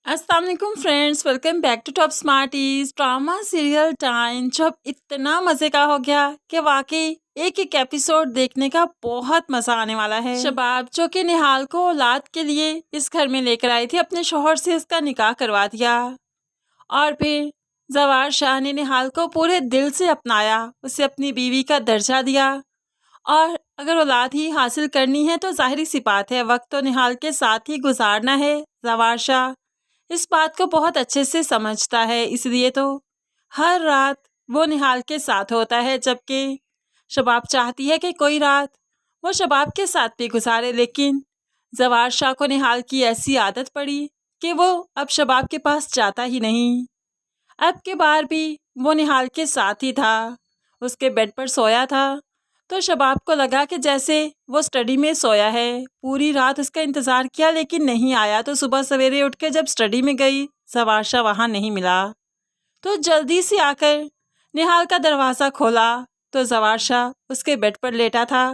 अस्सलाम वालेकुम friends, welcome back to top smarties. Drama serial time जो अब इतना मज़े का हो गया कि वाकई एक एक एपिसोड देखने का बहुत मज़ा आने वाला है। शबाब जो कि निहाल को औलाद के लिए इस घर में लेकर आई थी, अपने शोहर से उसका निकाह करवा दिया और फिर जवार शाह ने निहाल को पूरे दिल से अपनाया, उसे अपनी बीवी का दर्जा दिया। और अगर औलाद ही हासिल करनी है तो जाहिर सी बात है वक्त तो निहाल के साथ ही गुजारना है। जवार शाह इस बात को बहुत अच्छे से समझता है, इसलिए तो हर रात वो निहाल के साथ होता है, जबकि शबाब चाहती है कि कोई रात वो शबाब के साथ भी गुजारे। लेकिन जवार शाह को निहाल की ऐसी आदत पड़ी कि वो अब शबाब के पास जाता ही नहीं। अब के बार भी वो निहाल के साथ ही था, उसके बेड पर सोया था। तो शबाब को लगा कि जैसे वो स्टडी में सोया है। पूरी रात उसका इंतज़ार किया लेकिन नहीं आया। तो सुबह सवेरे उठ के जब स्टडी में गई, जवार वहाँ नहीं मिला। तो जल्दी से आकर निहाल का दरवाज़ा खोला तो जवार उसके बेड पर लेटा था।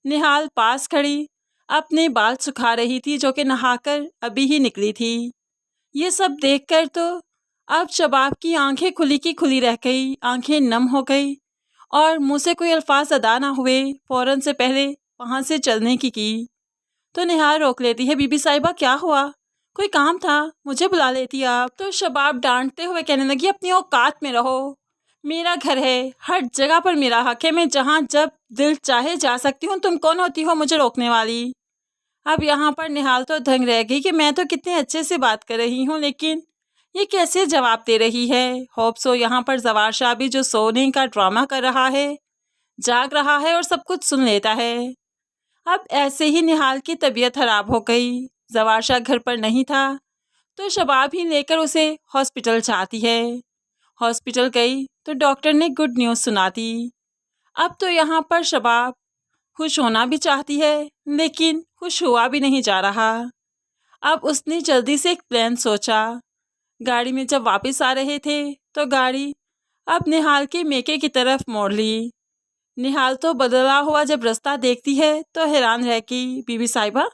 निहाल पास खड़ी अपने बाल सुखा रही थी, जो कि नहाकर अभी ही निकली थी। ये सब देखकर तो अब शबाब की आंखें खुली की खुली रह गई, आंखें नम हो गई और मुंह से कोई अल्फाज अदा ना हुए, फ़ौरन से पहले वहाँ से चलने की। तो निहाल रोक लेती है, बीबी साहिबा क्या हुआ? कोई काम था, मुझे बुला लेती आप। तो शबाब डांटते हुए कहने लगी, अपनी औकात में रहो, मेरा घर है, हर जगह पर मेरा हक है, मैं जहाँ जब दिल चाहे जा सकती हूँ, तुम कौन होती हो मुझे रोकने वाली? अब यहाँ पर निहाल तो दंग रह गई कि मैं तो कितने अच्छे से बात कर रही हूँ, लेकिन ये कैसे जवाब दे रही है। होप सो यहाँ पर जवार शाह भी जो सोने का ड्रामा कर रहा है, जाग रहा है और सब कुछ सुन लेता है। अब ऐसे ही निहाल की तबीयत खराब हो गई। जवार शाह घर पर नहीं था तो शबाब ही लेकर उसे हॉस्पिटल चाहती है। हॉस्पिटल गई तो डॉक्टर ने गुड न्यूज़ सुना दी। अब तो यहाँ पर शबाब खुश होना भी चाहती है लेकिन खुश हुआ भी नहीं जा रहा। अब उसने जल्दी से एक प्लान सोचा। गाड़ी में जब वापस आ रहे थे तो गाड़ी अब निहाल के मेके की तरफ मोड़ ली। निहाल तो बदला हुआ जब रास्ता देखती है तो हैरान रह गई, बीबी साहिबा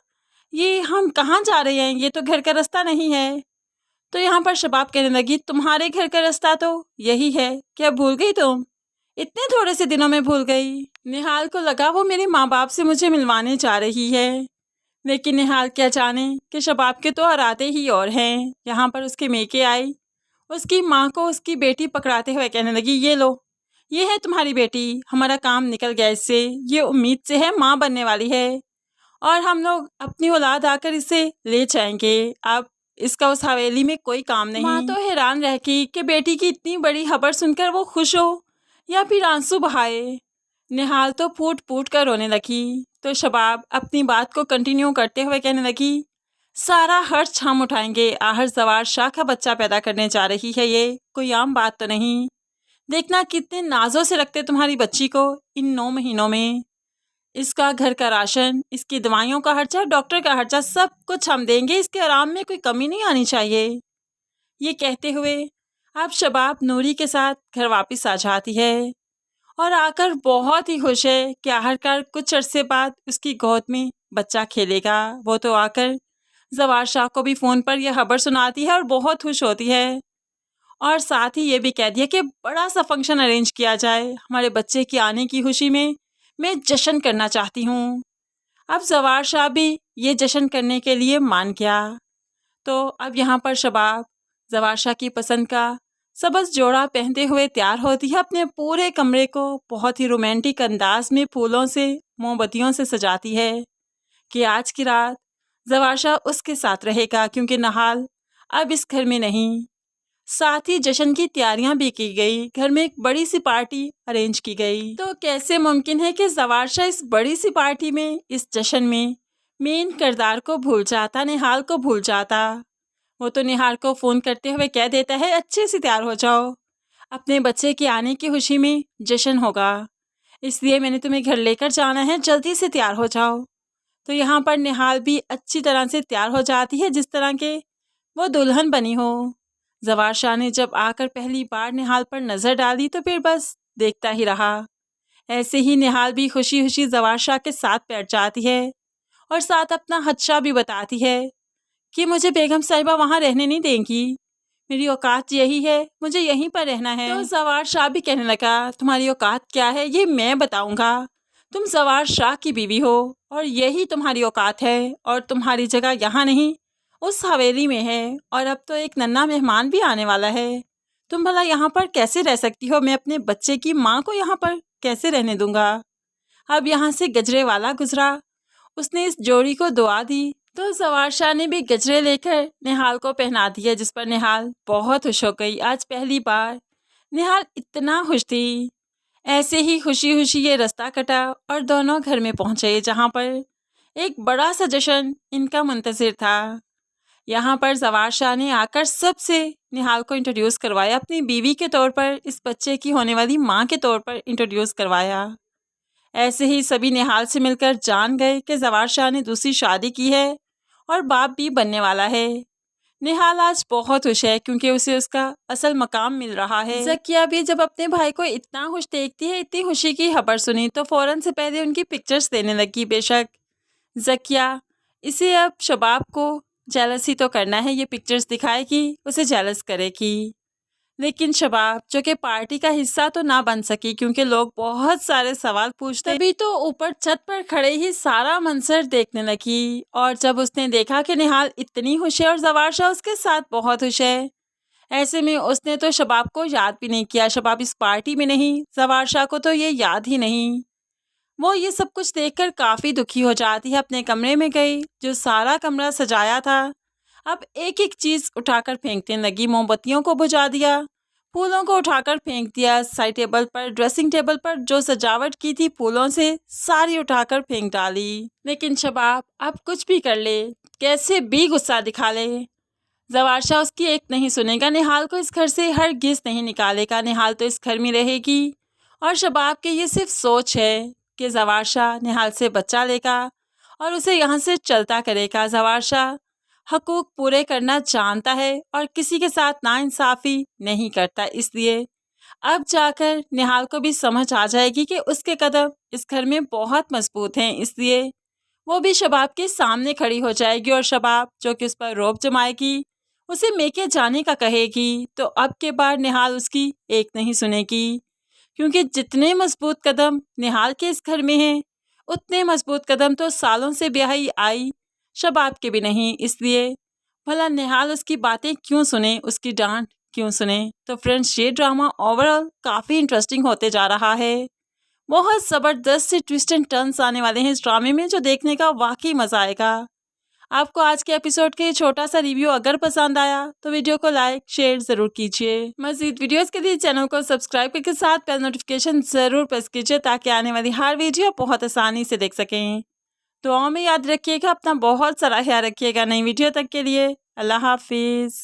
ये हम कहाँ जा रहे हैं, ये तो घर का रास्ता नहीं है। तो यहाँ पर शबाब कहने लगी, तुम्हारे घर का रास्ता तो यही है, क्या भूल गई तुम? इतने थोड़े से दिनों में भूल गई? निहाल को लगा वो मेरे माँ बाप से मुझे मिलवाने जा रही है, लेकिन निहाल क्या जाने कि शबाब के तो इरादे ही और हैं। यहाँ पर उसके मेके आई, उसकी माँ को उसकी बेटी पकड़ाते हुए कहने लगी, ये लो, ये है तुम्हारी बेटी, हमारा काम निकल गया इससे, ये उम्मीद से है माँ बनने वाली है और हम लोग अपनी औलाद आकर इसे ले जाएंगे। अब इसका उस हवेली में कोई काम नहीं। माँ तो हैरान रह गई कि बेटी की इतनी बड़ी खबर सुनकर वो खुश हो या फिर आंसू बहाए। निहाल तो फूट फूट कर रोने लगी। तो शबाब अपनी बात को कंटिन्यू करते हुए कहने लगी, सारा खर्च हम उठाएंगे, आहर जवार शाह का बच्चा पैदा करने जा रही है, ये कोई आम बात तो नहीं। देखना कितने नाजों से रखते तुम्हारी बच्ची को इन 9 महीनों में। इसका घर का राशन, इसकी दवाइयों का खर्चा, डॉक्टर का खर्चा, सब कुछ हम देंगे, इसके आराम में कोई कमी नहीं आनी चाहिए। ये कहते हुए अब शबाब नूरी के साथ घर वापस आ जाती है और आकर बहुत ही खुश है कि आखिरकार कुछ अरसे बाद उसकी गोद में बच्चा खेलेगा। वो तो आकर जवार शाह को भी फ़ोन पर यह खबर सुनाती है और बहुत खुश होती है और साथ ही ये भी कह दिया कि बड़ा सा फंक्शन अरेंज किया जाए, हमारे बच्चे के आने की खुशी में मैं जश्न करना चाहती हूँ। अब जवार शाह भी ये जश्न करने के लिए मान गया। तो अब यहाँ पर शबाब जवार शाह की पसंद का सबज जोड़ा पहनते हुए तैयार होती है, अपने पूरे कमरे को बहुत ही रोमांटिक अंदाज में फूलों से मोमबत्तियों से सजाती है कि आज की रात जवार शाह उसके साथ रहेगा, क्योंकि नहाल अब इस घर में नहीं। साथ ही जश्न की तैयारियां भी की गई, घर में एक बड़ी सी पार्टी अरेंज की गई। तो कैसे मुमकिन है कि जवार शाह इस बड़ी सी पार्टी में, इस जश्न में मेन किरदार को भूल जाता, निहाल को भूल जाता। वो तो निहाल को फ़ोन करते हुए कह देता है, अच्छे से तैयार हो जाओ, अपने बच्चे के आने की खुशी में जश्न होगा, इसलिए मैंने तुम्हें घर लेकर जाना है, जल्दी से तैयार हो जाओ। तो यहाँ पर निहाल भी अच्छी तरह से तैयार हो जाती है, जिस तरह के वो दुल्हन बनी हो। जवार शाह ने जब आकर पहली बार निहाल पर नज़र डाली तो फिर बस देखता ही रहा। ऐसे ही निहाल भी खुशी खुशी जवार शाह के साथ बैठ जाती है और साथ अपना खदशा भी बताती है कि मुझे बेगम साहिबा वहाँ रहने नहीं देंगी। मेरी औकात यही है, मुझे यहीं पर रहना है। तो जवार शाह भी कहने लगा, तुम्हारी औकात क्या है ये मैं बताऊंगा। तुम जवार शाह की बीवी हो और यही तुम्हारी औकात है, और तुम्हारी जगह यहाँ नहीं उस हवेली में है, और अब तो एक नन्हा मेहमान भी आने वाला है। तुम भला यहाँ पर कैसे रह सकती हो? मैं अपने बच्चे की माँ को यहाँ पर कैसे रहने दूंगा? अब यहाँ से गजरे वाला गुजरा, उसने इस जोड़ी को दुआ दी। तो जवार शाह ने भी गजरे लेकर निहाल को पहना दिया, जिस पर निहाल बहुत खुश हो गई। आज पहली बार निहाल इतना खुश थी। ऐसे ही खुशी खुशी ये रास्ता कटा और दोनों घर में पहुंचे, जहां पर एक बड़ा सा जश्न इनका मुंतजिर था। यहाँ पर जवार शाह ने आकर सबसे निहाल को इंट्रोड्यूस करवाया, अपनी बीवी के तौर पर, इस बच्चे की होने वाली माँ के तौर पर इंट्रोड्यूस करवाया। ऐसे ही सभी निहाल से मिलकर जान गए कि जवार शाह ने दूसरी शादी की है और बाप भी बनने वाला है। निहाल आज बहुत खुश है क्योंकि उसे उसका असल मकाम मिल रहा है। ज़किया भी जब अपने भाई को इतना खुश देखती है, इतनी खुशी की खबर सुनी, तो फौरन से पहले उनकी पिक्चर्स देने लगी। बेशक ज़किया इसे अब शबाब को जेलसी तो करना है, ये पिक्चर्स दिखाएगी, उसे जेलस करेगी। लेकिन शबाब जो कि पार्टी का हिस्सा तो ना बन सकी क्योंकि लोग बहुत सारे सवाल पूछते, तभी तो ऊपर छत पर खड़े ही सारा मंजर देखने लगी। और जब उसने देखा कि निहाल इतनी खुश है और जवार शाह उसके साथ बहुत खुश है, ऐसे में उसने तो शबाब को याद भी नहीं किया। शबाब इस पार्टी में नहीं, जवार शाह को तो ये याद ही नहीं। वो ये सब कुछ देखकर काफ़ी दुखी हो जाती है। अपने कमरे में गई, जो सारा कमरा सजाया था अब एक एक चीज़ उठाकर फेंकने लगी। मोमबत्तियों को बुझा दिया, फूलों को उठाकर फेंक दिया, साइड टेबल पर, ड्रेसिंग टेबल पर जो सजावट की थी फूलों से, सारी उठाकर फेंक डाली। लेकिन शबाब अब कुछ भी कर ले, कैसे भी गुस्सा दिखा ले, जवार शाह उसकी एक नहीं सुनेगा। निहाल को इस घर से हरगिज़ नहीं निकालेगा। निहाल तो इस घर में रहेगी। और शबाब की ये सिर्फ सोच है कि जवार शाह निहाल से बच्चा लेगा और उसे यहाँ से चलता करेगा। जवार शाह हकूक़ पूरे करना जानता है और किसी के साथ नाइंसाफ़ी नहीं करता, इसलिए अब जाकर निहाल को भी समझ आ जाएगी कि उसके कदम इस घर में बहुत मजबूत हैं, इसलिए वो भी शबाब के सामने खड़ी हो जाएगी। और शबाब जो कि उस पर रौब जमाएगी, उसे मेके जाने का कहेगी, तो अब के बाद निहाल उसकी एक नहीं सुनेगी। क्योंकि जितने मजबूत कदम निहाल के इस घर में हैं, उतने मजबूत कदम तो सालों से ब्याही आई शबाब के भी नहीं। इसलिए भला निहाल उसकी बातें क्यों सुने, उसकी डांट क्यों सुने। तो फ्रेंड्स, ये ड्रामा ओवरऑल काफ़ी इंटरेस्टिंग होते जा रहा है। बहुत ज़बरदस्त से ट्विस्ट एंड टर्न्स आने वाले हैं इस ड्रामे में, जो देखने का वाकई मज़ा आएगा। आपको आज के एपिसोड का ये छोटा सा रिव्यू अगर पसंद आया तो वीडियो को लाइक शेयर ज़रूर कीजिए। मज़ीद वीडियोस के लिए चैनल को सब्सक्राइब करके साथ बेल नोटिफिकेशन ज़रूर प्रेस कीजिए ताकि आने वाली हर वीडियो बहुत आसानी से देख सकें। दुआओं में याद रखिएगा, अपना बहुत सारा ख्याल रखिएगा। नई वीडियो तक के लिए अल्लाह हाफिज़।